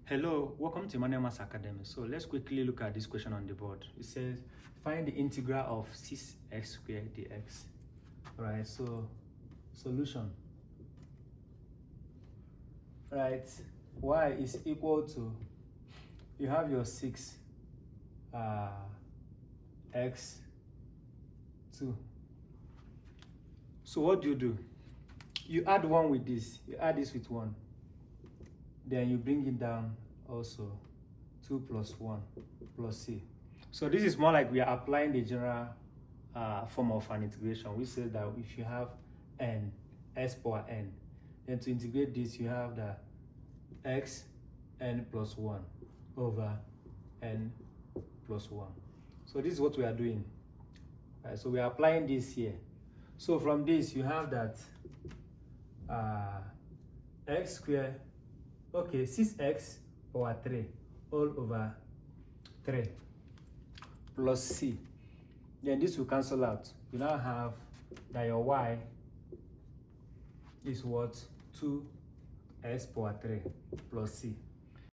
Hello, welcome to Emmanuel Maths Academy. So let's quickly look at this question on the board. It says, find the integral of 6x squared dx. Right, so solution. Right, y is equal to, you have your 6 x 2. So what do? You add 1 with this, you add this with 1. Then you bring it down also, 2 plus 1 plus c. So this is more like we are applying the general form of an integration. We say that if you have n, s power n, then to integrate this you have the x n plus 1 over n plus 1. So this is what we are doing. Right, so we are applying this here. So from this you have that x squared, okay, 6x power 3 all over 3 plus c. Then this will cancel out. You now have that your y is what? 2s power 3 plus c.